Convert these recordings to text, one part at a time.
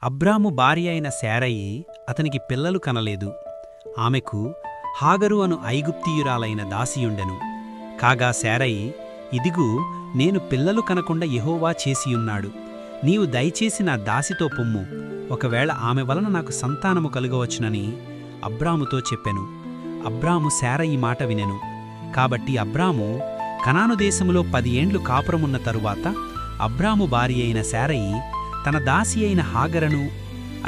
అబ్రాము భార్య అయిన శారయి అతనికి పిల్లలు కనలేదు. ఆమెకు హాగరు అను ఐగుప్తీయురాలైన దాసియుండెను. కాగా శారయి, ఇదిగో నేను పిల్లలు కనకుండా యెహోవా చేసియున్నాడు. నీవు దయచేసి నా దాసితో పొమ్ము, ఒకవేళ ఆమె వలన నాకు సంతానము కలుగవచ్చునని అబ్రాముతో చెప్పెను. అబ్రాము శారయి మాట వినెను. కాబట్టి అబ్రాము కనాను దేశములో 10 ఏండ్లు కాపురమున్న తరువాత అబ్రాము భార్య అయిన శారయి తన దాసి అయిన హాగరను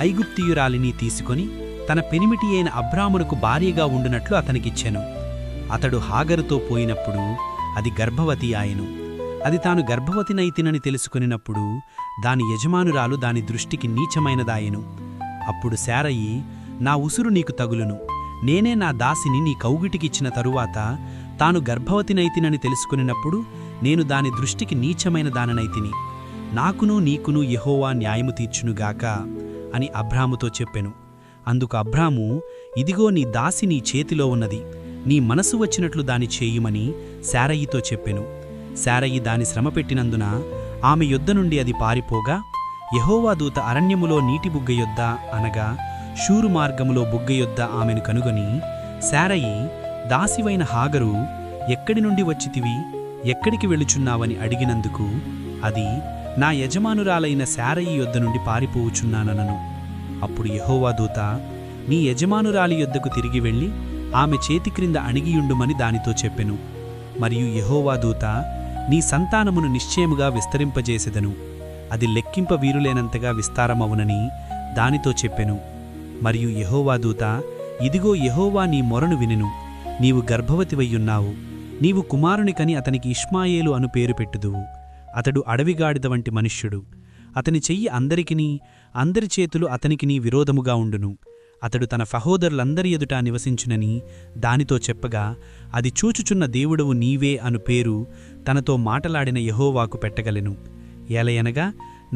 ఐగుప్తీయురాలిని తీసుకొని తన పెనిమిటి అయిన అబ్రామునకు భార్యగా ఉండునట్లు అతనికిచ్చెను. అతడు హాగరుతో పోయినప్పుడు అది గర్భవతి ఆయెను. అది తాను గర్భవతినైతినని తెలుసుకొనినప్పుడు దాని యజమానురాలు దాని దృష్టికి నీచమైనదాయెను. అప్పుడు శారయి, నా ఉసురు నీకు తగులును, నేనే నా దాసిని నీ కౌగిటికిచ్చిన తరువాత తాను గర్భవతినైతినని తెలుసుకొనినప్పుడు నేను దాని దృష్టికి నీచమైన దాననైతిని. నాకును నీకును యెహోవా న్యాయము తీర్చునుగాక అని అబ్రాముతో చెప్పెను. అందుకు అబ్రాము, ఇదిగో నీ దాసి నీ చేతిలో ఉన్నది, నీ మనసు వచ్చినట్లు దాని చేయుమని శారయితో చెప్పెను. శారయి దాని శ్రమపెట్టినందున ఆమె యొద్ద నుండి అది పారిపోగా, యెహోవా దూత అరణ్యములో నీటి బుగ్గ యొద్ద అనగా షూరు మార్గములో బుగ్గ యొద్ద ఆమెను కనుగొని, శారయి, దాసివైన హాగరు, ఎక్కడి నుండి వచ్చితివి, ఎక్కడికి వెళ్ళుచున్నావని అడిగినందుకు అది, నా యజమానురాలైన శారయి యొద్ద నుండి పారిపోవుచున్నాననను. అప్పుడు యెహోవా దూత, నీ యజమానురాలి యొద్దకు తిరిగి వెళ్ళి ఆమె చేతి క్రింద అణిగియుండుమని దానితో చెప్పెను. మరియు యెహోవా దూత, నీ సంతానమును నిశ్చయముగా విస్తరింపజేసెదను, అది లెక్కింప వీరులేనంతగా విస్తారమవునని దానితో చెప్పెను. మరియు యెహోవా దూత, ఇదిగో యెహోవా నీ మొరను వినెను, నీవు గర్భవతివయ్యున్నావు, నీవు కుమారునికని అతనికి ఇష్మాయేలు అను పేరు పెట్టుదువు. అతడు అడవిగాడిద వంటి మనుష్యుడు, అతని చెయ్యి అందరికినీ, అందరి చేతులు అతనికినీ విరోధముగా ఉండును. అతడు తన సహోదరులందరి ఎదుట నివసించునని దానితో చెప్పగా, అది చూచుచున్న దేవుడవు నీవే అను పేరు తనతో మాటలాడిన యెహోవాకు పెట్టగలెను. ఏలయనగా,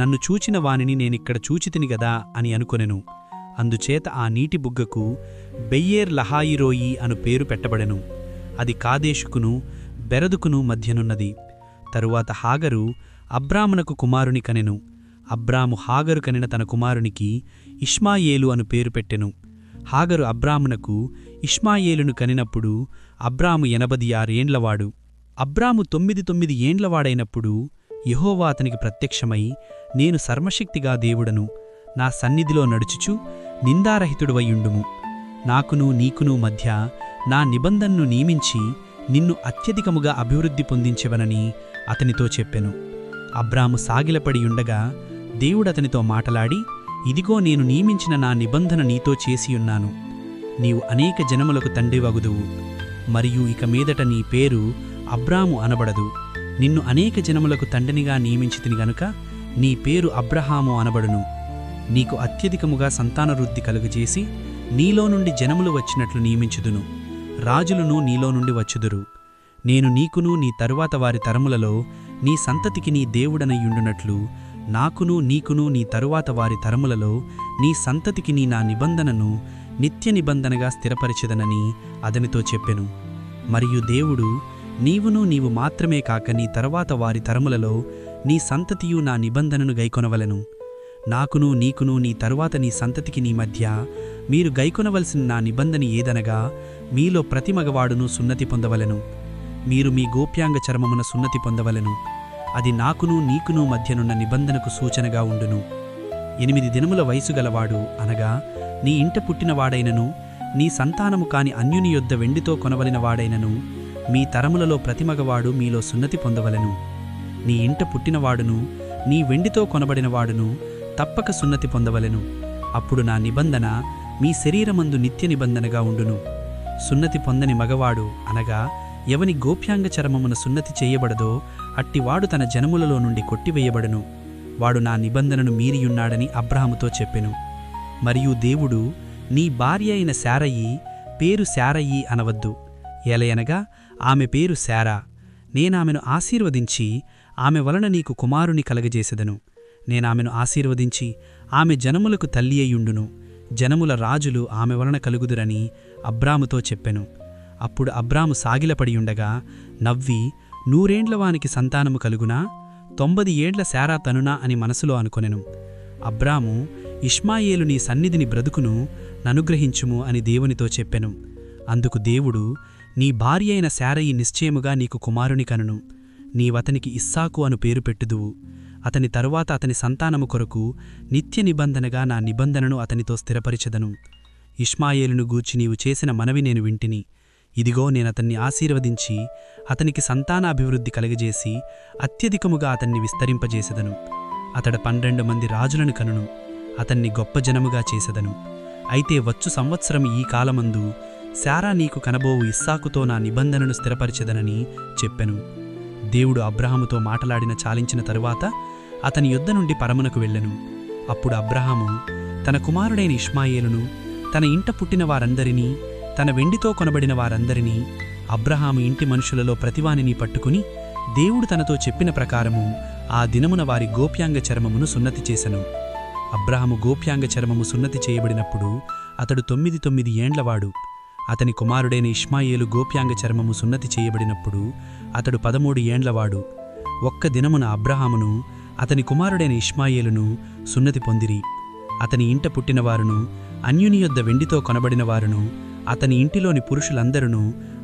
నన్ను చూచిన వానిని నేనిక్కడ చూచితిని గదా అని అనుకొనెను. అందుచేత ఆ నీటి బుగ్గకు బెయ్యేర్ లహాయిరోయి అను పేరు పెట్టబడెను. అది కాదేశుకును బెరదుకును మధ్యనున్నది. తరువాత హాగరు అబ్రామునకు కుమారుని కనెను. అబ్రాము హాగరు కనిన తన కుమారునికి ఇష్మాయేలు అను పేరు పెట్టెను. హాగరు అబ్రామునకు ఇష్మాయేలును కనినప్పుడు అబ్రాము 86 ఏండ్లవాడు. అబ్రాము 9 ఏండ్లవాడైనప్పుడు యెహోవా అతనికి ప్రత్యక్షమై, నేను సర్వశక్తిగా దేవుడను, నా సన్నిధిలో నడుచుచు నిందారహితుడువయ్యుండుము, నాకును నీకును మధ్య నా నిబంధనను నియమించి నిన్ను అత్యధికముగా అభివృద్ధి పొందించెవనని అతనితో చెప్పెను. అబ్రాము సాగిలపడియుండగా దేవుడతనితో మాటలాడి, ఇదిగో నేను నియమించిన నా నిబంధన నీతో చేసియున్నాను, నీవు అనేక జనములకు తండ్రివగుదువు, మరియు ఇక మీదట నీ పేరు అబ్రాము అనబడదు, నిన్ను అనేక జనములకు తండ్రినిగా నియమించితిని గనుక నీ పేరు అబ్రహాము అనబడును. నీకు అత్యధికముగా సంతానవృద్ధి కలుగజేసి నీలో నుండి జనములు వచ్చినట్లు నియమించుదును, రాజులను నీలో నుండి వచ్చుదురు. నేను నీకును నీ తరువాత వారి తరములలో నీ సంతతికి నీ దేవుడనయ్యుండునట్లు నాకును నీకును నీ తరువాత వారి తరములలో నీ సంతతికి నీ నా నిబంధనను నిత్య నిబంధనగా స్థిరపరిచెదనని అతనితో చెప్పెను. మరియు దేవుడు, నీవు మాత్రమే కాక నీ తరువాత వారి తరములలో నీ సంతతియు నా నిబంధనను గైకొనవలెను. నాకును నీకును నీ తరువాత నీ సంతతికి నీ మధ్య మీరు గైకొనవలసిన నా నిబంధన ఏదనగా, మీలో ప్రతి మగవాడును సున్నతి పొందవలెను, మీరు మీ గోప్యాంగ చర్మమున సున్నతి పొందవలెను, అది నాకును నీకును మధ్యనున్న నిబంధనకు సూచనగా ఉండును. 8 దినముల వయసు గలవాడు అనగా నీ ఇంట పుట్టినవాడైనను, నీ సంతానము కాని అన్యుని యొద్ద వెండితో కొనవలినవాడైనను, మీ తరములలో ప్రతి మగవాడు మీలో సున్నతి పొందవలెను. నీ ఇంట పుట్టినవాడును, నీ వెండితో కొనబడినవాడును తప్పక సున్నతి పొందవలెను. అప్పుడు నా నిబంధన మీ శరీరమందు నిత్య నిబంధనగా ఉండును. సున్నతి పొందని మగవాడు అనగా ఎవని గోప్యాంగ చర్మమున సున్నతి చేయబడదో అట్టివాడు తన జనములలో నుండి కొట్టివేయబడును. వాడు నా నిబంధనను మీరియున్నాడని అబ్రాహాముతో చెప్పెను. మరియు దేవుడు, నీ భార్య అయిన శారయి పేరు శారయి అనవద్దు, ఏలయనగా ఆమె పేరు శారా. నేనామెను ఆశీర్వదించి ఆమె వలన నీకు కుమారుని కలగజేసెదను. నేనామెను ఆశీర్వదించి ఆమె జనములకు తల్లి అయ్యుండును, జనముల రాజులు ఆమె వలన కలుగుదురని అబ్రాముతో చెప్పెను. అప్పుడు అబ్రాము సాగిలపడియుండగా నవ్వి, 100 ఏండ్ల వానికి సంతానము కలుగునా, 90 ఏండ్ల శారా తనునా అని మనసులో అనుకొనెను. అబ్రాము, ఇష్మాయేలు నీ సన్నిధిని బ్రతుకును ననుగ్రహించుము అని దేవునితో చెప్పెను. అందుకు దేవుడు, నీ భార్య అయిన శారయి నిశ్చయముగా నీకు కుమారుని కనును. నీవతనికి ఇస్సాకు అను పేరు పెట్టుదువు. అతని తరువాత అతని సంతానము కొరకు నిత్య నిబంధనగా నా నిబంధనను అతనితో స్థిరపరిచెదను. ఇష్మాయేలును గూర్చి నీవు చేసిన మనవి నేను వింటిని. ఇదిగో నేనతన్ని ఆశీర్వదించి అతనికి సంతానాభివృద్ధి కలగజేసి అత్యధికముగా అతన్ని విస్తరింపజేసెదను. అతడు 12 మంది రాజులను కనును. అతన్ని గొప్ప జనముగా చేసెదను. అయితే వచ్చు సంవత్సరం ఈ కాలమందు శారా నీకు కనబోవు ఇస్సాకుతో నా నిబంధనను స్థిరపరిచెదనని చెప్పెను. దేవుడు అబ్రహాముతో మాటలాడిన చాలించిన తరువాత అతని యొద్ద నుండి పరమునకు వెళ్ళెను. అప్పుడు అబ్రహాము తన కుమారుడైన ఇష్మాయేలును, తన ఇంట పుట్టిన వారందరినీ, తన వెండితో కొనబడిన వారందరినీ, అబ్రహాము ఇంటి మనుషులలో ప్రతివానిని పట్టుకుని దేవుడు తనతో చెప్పిన ప్రకారము ఆ దినమున వారి గోప్యాంగ చర్మమును సున్నతి చేసెను. అబ్రహాము గోప్యాంగ చర్మము సున్నతి చేయబడినప్పుడు అతడు 9 ఏండ్లవాడు. అతని కుమారుడైన ఇష్మాయేలు గోప్యాంగ చర్మము సున్నతి చేయబడినప్పుడు అతడు 13 ఏండ్లవాడు. ఒక్క దినమున అబ్రహామును అతని కుమారుడైన ఇష్మాయేలును సున్నతి పొందిరి. అతని ఇంట పుట్టినవారును, అన్యుని యొద్ద వెండితో కొనబడినవారును, అతని ఇంటిలోని పురుషులందరూ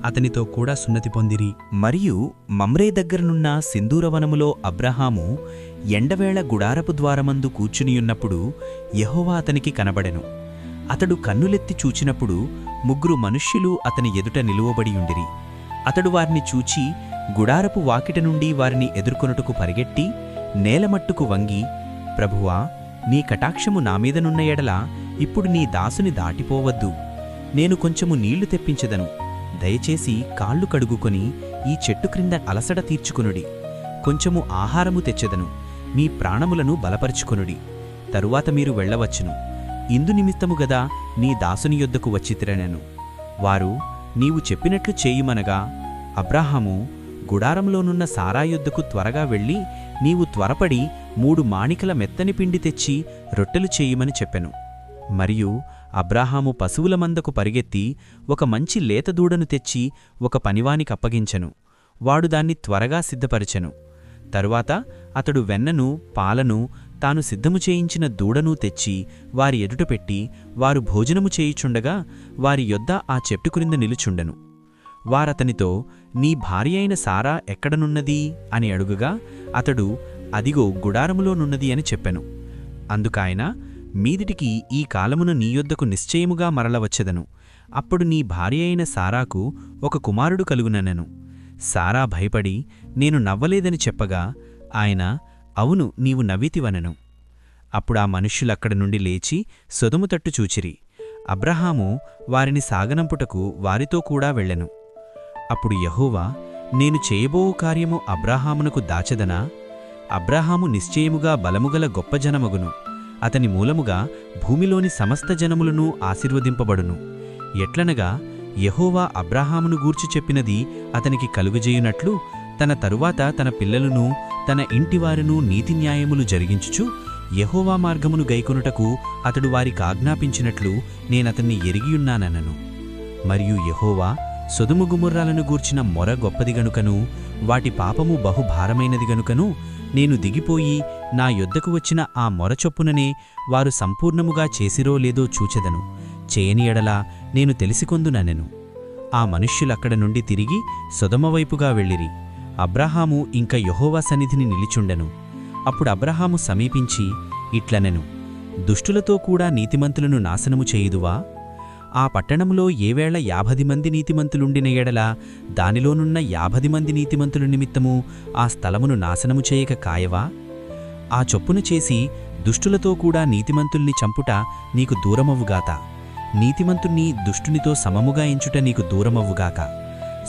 అతనితో కూడా సున్నతి పొందిరి. మరియు మమ్రే దగ్గరనున్న సింధూరవనములో అబ్రహాము ఎండవేళ గుడారపు ద్వారమందు కూర్చునియున్నప్పుడు యెహోవా అతనికి కనబడెను. అతడు కన్నులెత్తి చూచినప్పుడు 3 మనుష్యులు అతని ఎదుట నిలువబడియుండిరి. అతడు వారిని చూచి గుడారపు వాకిట నుండి వారిని ఎదుర్కొనుటకు పరిగెట్టి నేలమట్టుకు వంగి, ప్రభువా, నీ కటాక్షము నామీదనున్న ఎడల ఇప్పుడు నీ దాసుని దాటిపోవద్దు. నేను కొంచెము నీళ్లు తెప్పించెదను. దయచేసి కాళ్ళు కడుగుకొని ఈ చెట్టు క్రింద అలసట తీర్చుకొనుడి. కొంచెము ఆహారము తెచ్చెదను. మీ ప్రాణములను బలపరుచుకొనుడి. తరువాత మీరు వెళ్ళవచ్చును. ఇందునిమిత్తము గదా నీ దాసుని యొద్దకు వచ్చితిరనెను. వారు, నీవు చెప్పినట్లు చేయుమనగా అబ్రాహాము గుడారంలోనున్న సారా యొద్దకు త్వరగా వెళ్ళి, నీవు త్వరపడి 3 మాణికల మెత్తని పిండి తెచ్చి రొట్టెలు చేయుమని చెప్పెను. మరియు అబ్రాహాము పశువుల మందకు పరిగెత్తి ఒక మంచి లేత దూడను తెచ్చి ఒక పనివానికప్పగించెను. వాడు దాన్ని త్వరగా సిద్ధపరిచెను. తరువాత అతడు వెన్నను, పాలను, తాను సిద్ధము చేయించిన దూడనూ తెచ్చి వారి ఎదుట పెట్టి, వారు భోజనము చేయుచుండగా వారి యొద్ద ఆ చెట్టు క్రింద నిలుచుండెను. వారతనితో, నీ భార్య అయిన సారా ఎక్కడనున్నది అని అడుగుగా అతడు, అదిగో గుడారములోనున్నది అని చెప్పెను. అందుకాయన, మీదిటికి ఈ కాలమున నీ యొద్దకు నిశ్చయముగా మరలవచ్చెదను. అప్పుడు నీ భార్య అయిన సారాకు ఒక కుమారుడు కలుగుననెను. సారా భయపడి నేను నవ్వలేదని చెప్పగా ఆయన, అవును, నీవు నవ్వితివనెను. అప్పుడా మనుష్యులక్కడి నుండి లేచి సొదొము తట్టు చూచిరి. అబ్రహాము వారిని సాగనంపుటకు వారితో కూడా వెళ్ళెను. అప్పుడు యెహోవా, నేను చేయబోవు కార్యము అబ్రాహామునకు దాచెదనా? అబ్రాహాము నిశ్చయముగా బలముగల గొప్ప జనమగును. అతని మూలముగా భూమిలోని సమస్త జనములను ఆశీర్వదింపబడును. ఎట్లనగా యెహోవా అబ్రాహామును గూర్చి చెప్పినది అతనికి కలుగజేయునట్లు తన తరువాత తన పిల్లలను, తన ఇంటివారును నీతిన్యాయములు జరిగించుచు యెహోవా మార్గమును గైకొనుటకు అతడు వారికాజ్ఞాపించినట్లు నేనతన్ని ఎరిగియున్నాననను. మరియు యెహోవా సొదొము గొమొర్రాలను గూర్చిన మొర గొప్పది గనుకను, వాటి పాపము బహుభారమైనది గనుకను, నేను దిగిపోయి నా యొద్దకు వచ్చిన ఆ మొర చొప్పుననే వారు సంపూర్ణముగా చేసిరో లేదో చూచెదను. చేయని ఎడలా నేను తెలిసికొందుననెను. ఆ మనుష్యులక్కడ నుండి తిరిగి సొదొమవైపుగా వెళ్ళిరి. అబ్రాహాము ఇంక యెహోవా సన్నిధిని నిలిచుండెను. అప్పుడు అబ్రాహాము సమీపించి ఇట్లనెను, దుష్టులతో కూడా నీతిమంతులను నాశనము చేయుదువా? ఆ పట్టణంలో ఏవేళ 50 మంది నీతిమంతులుండిన ఎడల దానిలోనున్న 50 మంది నీతిమంతుల నిమిత్తము ఆ స్థలమును నాశనము చేయక కాయవా? ఆ చొప్పున చేసి దుష్టులతో కూడా నీతిమంతుల్ని చంపుట నీకు దూరమవుగాక. నీతిమంతుణ్ణి దుష్టునితో సమముగా ఎంచుట నీకు దూరమవుగాక.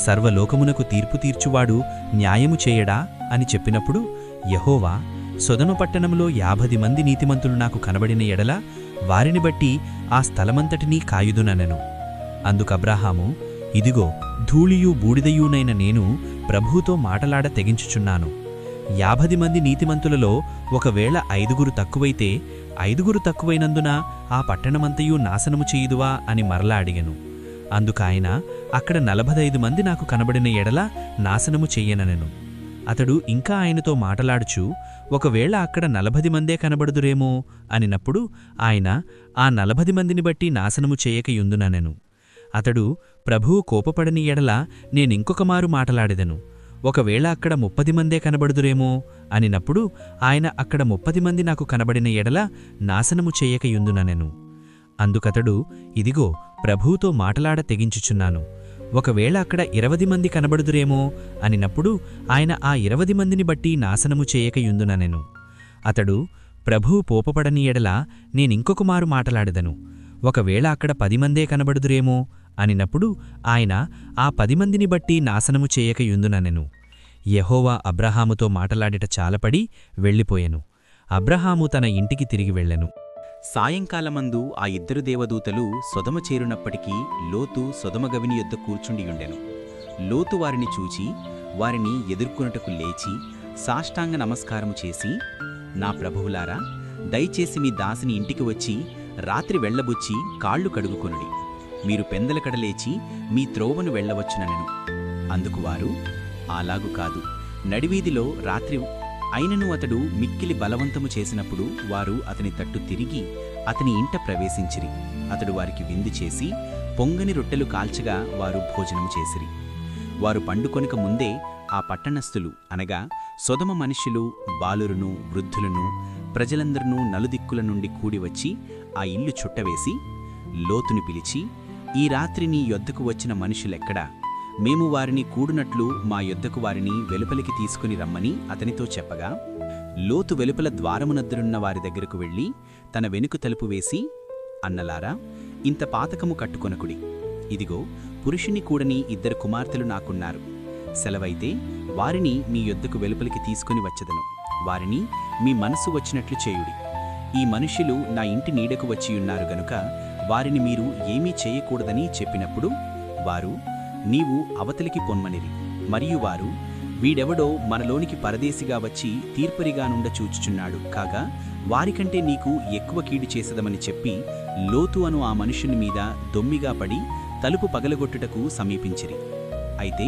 సర్వలోకమునకు తీర్పు తీర్చువాడు న్యాయము చేయడా అని చెప్పినప్పుడు యెహోవా, సొదొమ పట్టణంలో 50 మంది నీతిమంతులు నాకు కనబడిన ఎడల వారిని బట్టి ఆ స్థలమంతటినీ కాయుదుననెను. అందుకబ్రాహాము, ఇదిగో ధూళియు బూడిదయునైన నేను ప్రభువుతో మాటలాడ తెగించుచున్నాను. 50 మంది నీతిమంతులలో ఒకవేళ 5 తక్కువైతే 5 తక్కువైనందున ఆ పట్టణమంతయు నాశనము చేయుదువా అని మరలా అడిగెను. అందుకాయన, అక్కడ 45 మంది నాకు కనబడిన ఎడల నాశనము చెయ్యననెను. అతడు ఇంకా ఆయనతో మాటలాడుచు, ఒకవేళ అక్కడ 40 మందే కనబడుదురేమో అనినప్పుడు ఆయన ఆ 40 మందిని బట్టి నాశనము చేయకయుందుననెను. అతడు ప్రభువు కోపపడని ఎడల నేనింకొకమారు మాటలాడెదను. ఒకవేళ అక్కడ 30 మందే కనబడుదురేమో అనినప్పుడు ఆయన అక్కడ 30 మంది నాకు కనబడిన ఎడల నాశనము చేయకయుందుననెను. అందుకతడు ఇదిగో ప్రభువుతో మాటలాడ తెగించుచున్నాను. ఒకవేళ అక్కడ 20 మంది కనబడుదురేమో అనినప్పుడు ఆయన ఆ 20 మందిని బట్టి నాశనము చేయకయుందుననెను. అతడు ప్రభువు కోపపడని ఎడల నేనింకొకమారు మాటలాడెదను. ఒకవేళ అక్కడ 10 మందే కనబడుదురేమో అనినప్పుడు ఆయన ఆ 10 మందిని బట్టి నాశనము చేయకయుందుననెను. యెహోవా అబ్రహాముతో మాటలాడిట చాలపడి వెళ్ళిపోయెను. అబ్రహాము తన ఇంటికి తిరిగి వెళ్ళెను. సాయంకాలమందు ఆ ఇద్దరు దేవదూతలు సొదమ చేరునప్పటికీ లోతు సొదమ గవిని యొద్ద కూర్చుండియుండెను. లోతు వారిని చూచి వారిని ఎదుర్కొనుటకు లేచి సాష్టాంగ నమస్కారము చేసి, నా ప్రభువులారా, దయచేసి మీ దాసిని ఇంటికి వచ్చి రాత్రి వెళ్లబుచ్చి కాళ్ళు కడుగుకొనుడి. మీరు పెందలకడ లేచి మీ త్రోవను వెళ్లవచ్చుననెను. అందుకు వారు, అలాగు కాదు, నడివీధిలో రాత్రి అయినను అతడు మిక్కిలి బలవంతము చేసినప్పుడు వారు అతని తట్టు తిరిగి అతని ఇంట ప్రవేశించిరి. అతడు వారికి విందు చేసి పొంగని రొట్టెలు కాల్చగా వారు భోజనము చేసిరి. వారు పండుకొనక ముందే ఆ పట్టణస్థులు అనగా సొదమ మనుష్యులు, బాలురును, వృద్ధులను, ప్రజలందరూ నలుదిక్కుల నుండి కూడివచ్చి ఆ ఇల్లు చుట్టవేసి లోతుని పిలిచి, ఈ రాత్రి నీ యొద్దకు వచ్చిన మనుషులెక్కడా? మేము వారిని కూడునట్లు మా యొద్దకు వారిని వెలుపలికి తీసుకుని రమ్మని అతనితో చెప్పగా, లోతు వెలుపల ద్వారమునద్దరున్న వారి దగ్గరకు వెళ్ళి తన వెనుక తలుపు వేసి, అన్నలారా, ఇంత పాతకము కట్టుకొనకుడి. ఇదిగో పురుషుని కూడని 2 కుమార్తెలు నాకున్నారు. సెలవైతే వారిని మీ యొద్దకు వెలుపలికి తీసుకుని వచ్చెదను. వారిని మీ మనసు వచ్చినట్లు చేయుడి. ఈ మనుష్యులు నా ఇంటి నీడకు వచ్చియున్నారు గనుక వారిని మీరు ఏమీ చేయకూడదని చెప్పినప్పుడు వారు, నీవు అవతలికి పొమ్మనిరి. మరియు వారు, వీడెవడో మనలోనికి పరదేశిగా వచ్చి తీర్పరిగా నుండ చూచుచున్నాడు కాగా వారికంటే నీకు ఎక్కువ కీడు చేసదమని చెప్పి లోతు అను ఆ మనుషుని మీద దొమ్మిగా పడి తలుపు పగలగొట్టుటకు సమీపించిరి. అయితే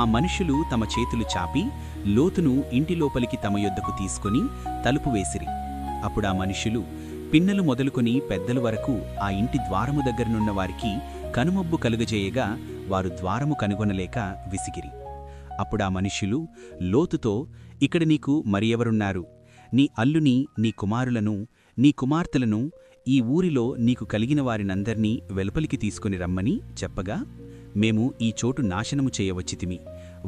ఆ మనుషులు తమ చేతులు చాపి లోతును ఇంటి లోపలికి తమ యొద్దకు తీసుకుని తలుపు వేసిరి. అప్పుడా మనుషులు పిన్నలు మొదలుకొని పెద్దల వరకు ఆ ఇంటి ద్వారము దగ్గరనున్న వారికి కనుమబ్బు కలుగజేయగా వారు ద్వారము కనుగొనలేక విసిగిరి. అప్పుడా మనుష్యులు లోతుతో, ఇక్కడ నీకు మరి ఎవరున్నారు? నీ అల్లుని, నీ కుమారులను, నీ కుమార్తెలను, ఈ ఊరిలో నీకు కలిగిన వారినందర్నీ వెలుపలికి తీసుకుని రమ్మని చెప్పగా, మేము ఈ చోటు నాశనము చేయవచ్చితిమి.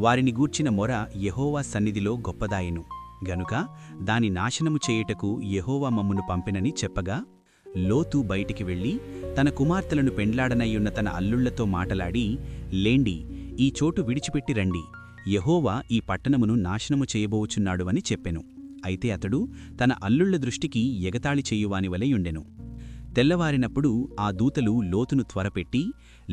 వారిని గూర్చిన మొర యెహోవా సన్నిధిలో గొప్పదాయెను గనుక దాని నాశనము చేయుటకు యెహోవా మమ్మును పంపెనని చెప్పగా, లోతు బయటికి వెళ్ళి తన కుమార్తెలను పెండ్లాడనయ్యున్న తన అల్లుళ్లతో మాటలాడి, లేండి, ఈ చోటు విడిచిపెట్టి రండి, యెహోవా ఈ పట్టణమును నాశనము చేయబోచున్నాడు అని చెప్పెను. అయితే అతడు తన అల్లుళ్ల దృష్టికి ఎగతాళి చేయువానివలెయుండెను. తెల్లవారినప్పుడు ఆ దూతలు లోతును త్వరపెట్టి,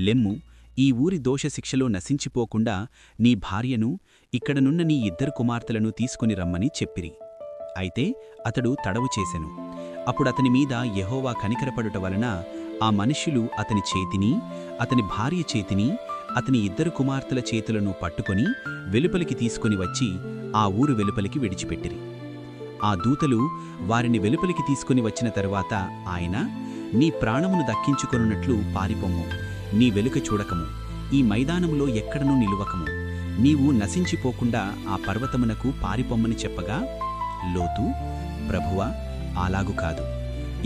లెమ్ము, ఈ ఊరి దోషశిక్షలో నశించిపోకుండా నీ భార్యను, ఇక్కడనున్న నీ 2 కుమార్తెలను తీసుకుని రమ్మని చెప్పిరి. అయితే అతడు తడవు చేసెను. అప్పుడతని మీద యెహోవా కనికరపడుట వలన ఆ మనుష్యులు అతని చేతిని, అతని భార్య చేతిని, అతని 2 కుమార్తెల చేతులను పట్టుకొని వెలుపలికి తీసుకొని వచ్చి ఆ ఊరు వెలుపలికి విడిచిపెట్టిరి. ఆ దూతలు వారిని వెలుపలికి తీసుకుని వచ్చిన తరువాత ఆయన, నీ ప్రాణమును దక్కించుకొనున్నట్లు పారిపొమ్ము, నీ వెలుక చూడకము, ఈ మైదానములో ఎక్కడనూ నిలువకము, నీవు నశించిపోకుండా ఆ పర్వతమునకు పారిపొమ్మని చెప్పగా, లోతు, ప్రభువా, అలాగు కాదు,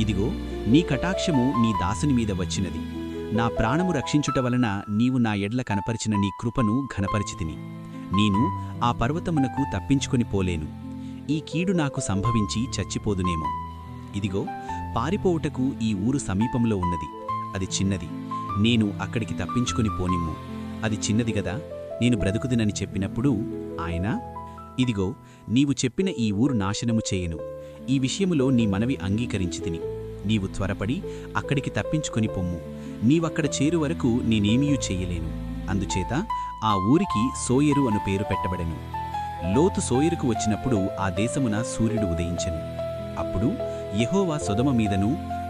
ఇదిగో నీ కటాక్షము నీ దాసుని మీద వచ్చినది. నా ప్రాణము రక్షించుట వలన నీవు నా ఎడ్ల కనపరిచిన నీ కృపను ఘనపరిచితిని. నేను ఆ పర్వతమునకు తప్పించుకొని పోలేను. ఈ కీడు నాకు సంభవించి చచ్చిపోదునేమో. ఇదిగో పారిపోవుటకు ఈ ఊరు సమీపంలో ఉన్నది, అది చిన్నది, నేను అక్కడికి తప్పించుకొని పోనిమ్ము. అది చిన్నది గదా, నేను బ్రతుకుదునని చెప్పినప్పుడు ఆయన, ఇదిగో నీవు చెప్పిన ఈ ఊరు నాశనము చేయను. ఈ విషయములో నీ మనవి అంగీకరించితిని. నీవు త్వరపడి అక్కడికి తప్పించుకొని పొమ్ము. నీవక్కడ చేరు వరకు నేనేమీయూ చెయ్యలేను. అందుచేత ఆ ఊరికి సోయరు అను పేరు పెట్టబడెను. లోతు సోయరుకు వచ్చినప్పుడు ఆ దేశమున సూర్యుడు ఉదయించెను. అప్పుడు యెహోవా సొదొమ మీదను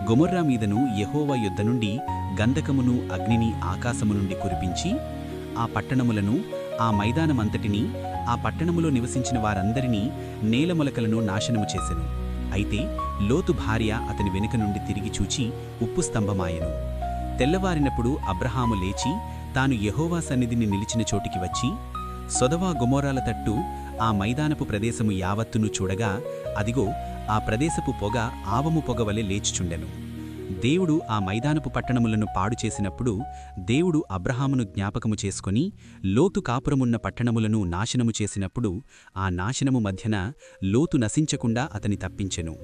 గొమొర్రా మీదను యెహోవా యొద్ద నుండి గంధకమును అగ్నిని ఆకాశము నుండి కురిపించి ఆ పట్టణములను, ఆ మైదానమంతటినీ ఆ పట్టణములో నివసించిన వారందరినీ నేలమొలకలను నాశనము చేసెను. అయితే లోతు భార్య అతని వెనుక నుండి తిరిగి చూచి ఉప్పు స్తంభమాయెను. తెల్లవారినప్పుడు అబ్రహాము లేచి తాను యెహోవా సన్నిధిని నిలిచిన చోటికి వచ్చి సొదొమ గొమొర్రాల తట్టు ఆ మైదానపు ప్రదేశము యావత్తును చూడగా అదిగో ఆ ప్రదేశపు పొగ ఆవము పొగవలె లేచుచుండెను. దేవుడు ఆ మైదానపు పట్టణములను పాడు చేసినప్పుడు దేవుడు అబ్రహామును జ్ఞాపకము చేసుకొని లోతు కాపురమున్న పట్టణములను నాశనము చేసినప్పుడు ఆ నాశనము మధ్యన లోతు నశించకుండా అతని తప్పించెను.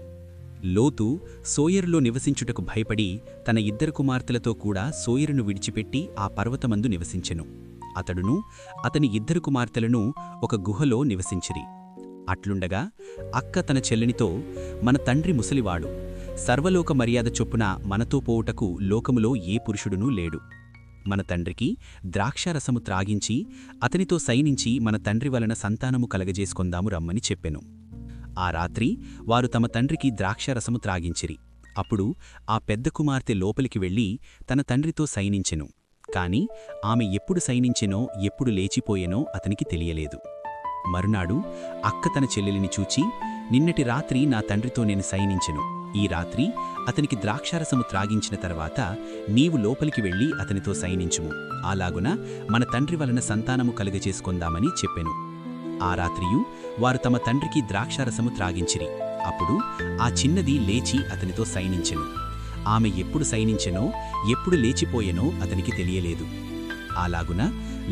లోతు సోయరులో నివసించుటకు భయపడి తన 2 కుమార్తెలతో కూడా సోయరును విడిచిపెట్టి ఆ పర్వతమందు నివసించెను. అతడును అతని 2 కుమార్తెలను ఒక గుహలో నివసించిరి. అట్లుండగా అక్క తన చెల్లెనితో, మన తండ్రి ముసలివాడు, సర్వలోక మర్యాద చొప్పున మనతో పోవుటకు లోకములో ఏ పురుషుడునూ లేడు. మన తండ్రికి ద్రాక్షారసము త్రాగించి అతనితో సైనించి మన తండ్రి వలన సంతానము కలగజేసుకొందాము రమ్మని చెప్పెను. ఆ రాత్రి వారు తమ తండ్రికి ద్రాక్షారసము త్రాగించిరి. అప్పుడు ఆ పెద్ద కుమార్తె లోపలికి వెళ్ళి తన తండ్రితో సైనించెను. కాని ఆమె ఎప్పుడు సైనించెనో ఎప్పుడు లేచిపోయెనో అతనికి తెలియలేదు. మరునాడు అక్క తన చెల్లెలిని చూచి, నిన్నటి రాత్రి నా తండ్రితో నేను సైనించెను. ఈ రాత్రి అతనికి ద్రాక్షారసము త్రాగించిన తర్వాత నీవు లోపలికి వెళ్ళి అతనితో సైనించుము. అలాగున మన తండ్రి వలన సంతానము కలుగజేసుకొందామని చెప్పెను. ఆ రాత్రియు వారు తమ తండ్రికి ద్రాక్షారసము త్రాగించిరి. అప్పుడు ఆ చిన్నది లేచి అతనితో సైనించెను. ఆమె ఎప్పుడు సైనించెనో ఎప్పుడు లేచిపోయెనో అతనికి తెలియలేదు. అలాగున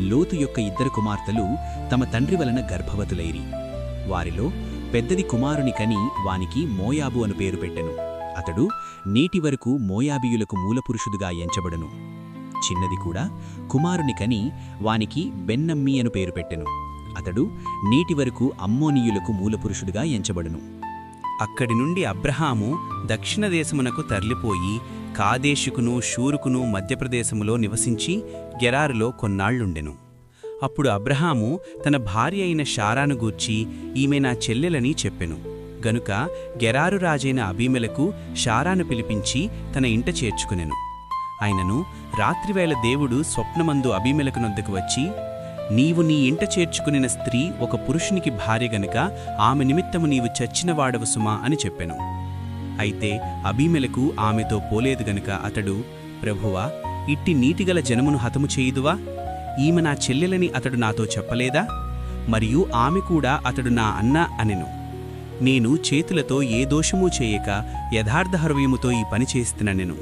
లోతు యొక్క 2 కుమార్తెలు తమ తండ్రి వలన గర్భవతులైరి. వారిలో పెద్దది కుమారుని కని వానికి మోయాబు అను పేరు పెట్టెను. అతడు నేటి వరకు మోయాబీయులకు మూలపురుషుడుగా ఎంచబడును. చిన్నది కూడా కుమారుని కని వానికి బెన్నమ్మి అను పేరు పెట్టెను. అతడు నేటి వరకు అమ్మోనీయులకు మూలపురుషుడుగా ఎంచబడును. అక్కడి నుండి అబ్రహాము దక్షిణ దేశమునకు తరలిపోయి కాదేశుకును షూరుకును మధ్యప్రదేశములో నివసించి గెరారులో కొన్నాళ్లుండెను. అప్పుడు అబ్రహాము తన భార్య అయిన శారాను గూర్చి ఈమె నా చెల్లెలని చెప్పెను. గనుక గెరారు రాజైన అబీమెలకు శారాను పిలిపించి తన ఇంట చేర్చుకునెను. ఆయనను రాత్రివేళ దేవుడు స్వప్నమందు అబీమెలకు నొద్దకు వచ్చి, నీవు నీ ఇంట చేర్చుకునిన స్త్రీ ఒక పురుషునికి భార్య గనుక ఆమె నిమిత్తము నీవు చచ్చినవాడవు సుమా అని చెప్పెను. అయితే అబీమెలకు ఆమెతో పోలేదు గనుక అతడు, ప్రభువా, ఇట్టి నీతిగల జనమును హతము చేయుదువా? ఈమె నా చెల్లెలని అతడు నాతో చెప్పలేదా? మరియు ఆమె కూడా అతడు నా అన్న అనెను. నేను చేతులతో ఏ దోషమూ చేయక యథార్థ హృదయముతో ఈ పని చేస్తుననెను.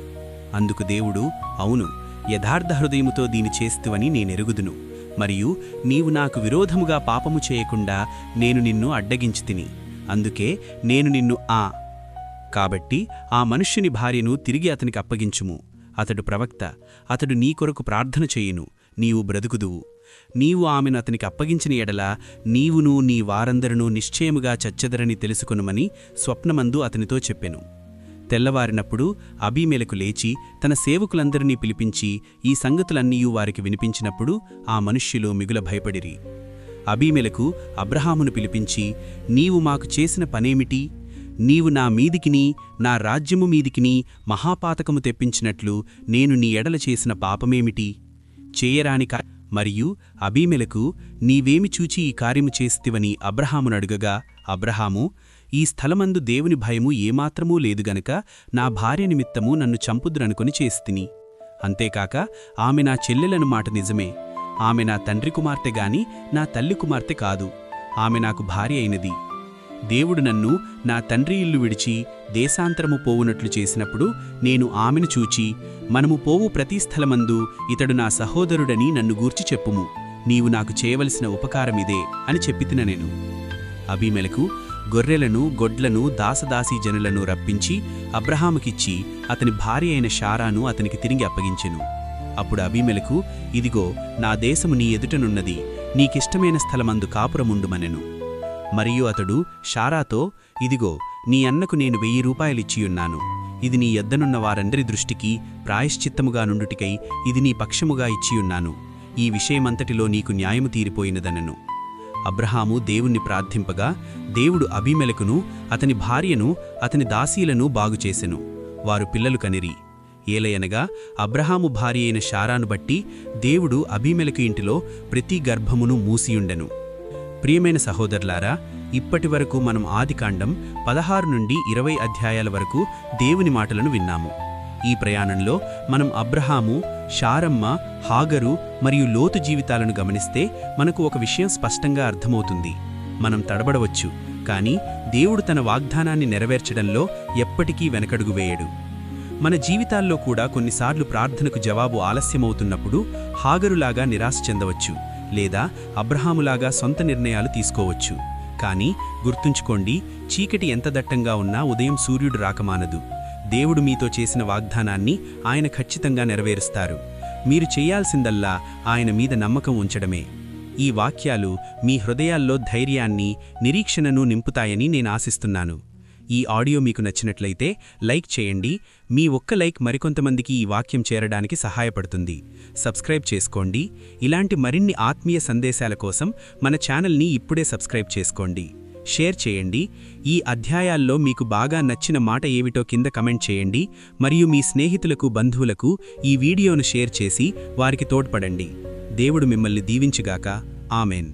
అందుకు దేవుడు, అవును, యథార్థ హృదయముతో దీని చేస్తువని నేనెరుగుదును. మరియు నీవు నాకు విరోధముగా పాపము చేయకుండా నేను నిన్ను అడ్డగించితిని. అందుకే నేను నిన్ను కాబట్టి ఆ మనుష్యుని భార్యను తిరిగి అతనికి అప్పగించుము. అతడు ప్రవక్త, అతడు నీ కొరకు ప్రార్థన చేయును, నీవు బ్రతుకుదువు. నీవు ఆమెను అతనికి అప్పగించిన ఎడల నీవును నీ వారందరూ నిశ్చయముగా చచ్చెదరని తెలుసుకొనుమని స్వప్నమందు అతనితో చెప్పెను. తెల్లవారినప్పుడు అబీమెలకు లేచి తన సేవకులందరినీ పిలిపించి ఈ సంగతులన్నీయూ వారికి వినిపించినప్పుడు ఆ మనుష్యులు మిగుల భయపడిరి. అబీమెలకు అబ్రహామును పిలిపించి, నీవు మాకు చేసిన పనేమిటి? నీవు నా మీదికిని నా రాజ్యము మీదికిని మహాపాతకము తెప్పించినట్లు నేను నీ ఎడల చేసిన పాపమేమిటి? చేయరాని మరియు అబీమెలకు, నీవేమి చూచి ఈ కార్యము చేస్తివని అబ్రహామునడుగగా అబ్రహాము, ఈ స్థలమందు దేవుని భయము ఏమాత్రమూ లేదు గనక నా భార్య నిమిత్తము నన్ను చంపుదురనుకొని చేస్తిని. అంతేకాక ఆమె నా చెల్లెలను మాట నిజమే. ఆమె నా తండ్రి కుమార్తె గాని నా తల్లి కుమార్తె కాదు. ఆమె నాకు భార్య అయినది. దేవుడు నన్ను నా తండ్రి ఇల్లు విడిచి దేశాంతరము పోవునట్లు చేసినప్పుడు నేను ఆమెను చూచి, మనము పోవు ప్రతి స్థలమందు ఇతడు నా సహోదరుడని నన్ను గూర్చి చెప్పుము. నీవు నాకు చేయవలసిన ఉపకారమిదే అని చెప్పితిన నేను. అబీమెలకు గొర్రెలను గొడ్లను దాసదాసీ జనులను రప్పించి అబ్రహాముకిచ్చి అతని భార్య అయిన శారాను అతనికి తిరిగి అప్పగించెను. అప్పుడు అబీమెలకు, ఇదిగో నా దేశము నీ ఎదుటనున్నది, నీకిష్టమైన స్థలమందు కాపురముండుమనెను. మరియు అతడు శారాతో, ఇదిగో నీ అన్నకు నేను 1000 రూపాయలిచ్చియున్నాను. ఇది నీ యొద్దనున్న వారందరి దృష్టికి ప్రాయశ్చిత్తముగా నుండుటికై ఇది నీ పక్షముగా ఇచ్చియున్నాను. ఈ విషయమంతటిలో నీకు న్యాయము తీరిపోయినదనెను. అబ్రహాము దేవుణ్ణి ప్రార్థింపగా దేవుడు అబీమెలకును అతని భార్యను అతని దాసీలను బాగుచేసెను. వారు పిల్లలు కనిరి. ఏలయనగా అబ్రహాము భార్య అయిన శారాను బట్టి దేవుడు అబీమెలకు ఇంటిలో ప్రతి గర్భమును మూసియుండెను. ప్రియమైన సహోదరులారా, ఇప్పటివరకు మనం ఆదికాండం 16 నుండి 20 అధ్యాయాల వరకు దేవుని మాటలను విన్నాము. ఈ ప్రయాణంలో మనం అబ్రహాము, శారమ్మ, హాగరు మరియు లోతు జీవితాలను గమనిస్తే మనకు ఒక విషయం స్పష్టంగా అర్థమవుతుంది. మనం తడబడవచ్చు, కానీ దేవుడు తన వాగ్దానాన్ని నెరవేర్చడంలో ఎప్పటికీ వెనకడుగు వేయడు. మన జీవితాల్లో కూడా కొన్నిసార్లు ప్రార్థనకు జవాబు ఆలస్యమవుతున్నప్పుడు హాగరులాగా నిరాశ చెందవచ్చు, లేదా అబ్రహాములాగా సొంత నిర్ణయాలు తీసుకోవచ్చు. కానీ గుర్తుంచుకోండి, చీకటి ఎంత దట్టంగా ఉన్నా ఉదయం సూర్యుడు రాకమానదు. దేవుడు మీతో చేసిన వాగ్దానాన్ని ఆయన ఖచ్చితంగా నెరవేరుస్తారు. మీరు చేయాల్సిందల్లా ఆయన మీద నమ్మకం ఉంచడమే. ఈ వాక్యాలు మీ హృదయాల్లో ధైర్యాన్ని, నిరీక్షణను నింపుతాయని నేను ఆశిస్తున్నాను. ఈ ఆడియో మీకు నచ్చినట్లయితే లైక్ చేయండి. మీ ఒక్క లైక్ మరికొంతమందికి ఈ వాక్యం చేరడానికి సహాయపడుతుంది. సబ్స్క్రైబ్ చేసుకోండి. ఇలాంటి మరిన్ని ఆత్మీయ సందేశాల కోసం మన ఛానల్ని ఇప్పుడే సబ్స్క్రైబ్ చేసుకోండి. షేర్ చేయండి. ఈ అధ్యాయాల్లో మీకు బాగా నచ్చిన మాట ఏమిటో కింద కమెంట్ చేయండి. మరియు మీ స్నేహితులకు, బంధువులకు ఈ వీడియోను షేర్ చేసి వారికి తోడ్పడండి. దేవుడు మిమ్మల్ని దీవించుగాక. ఆమెన్.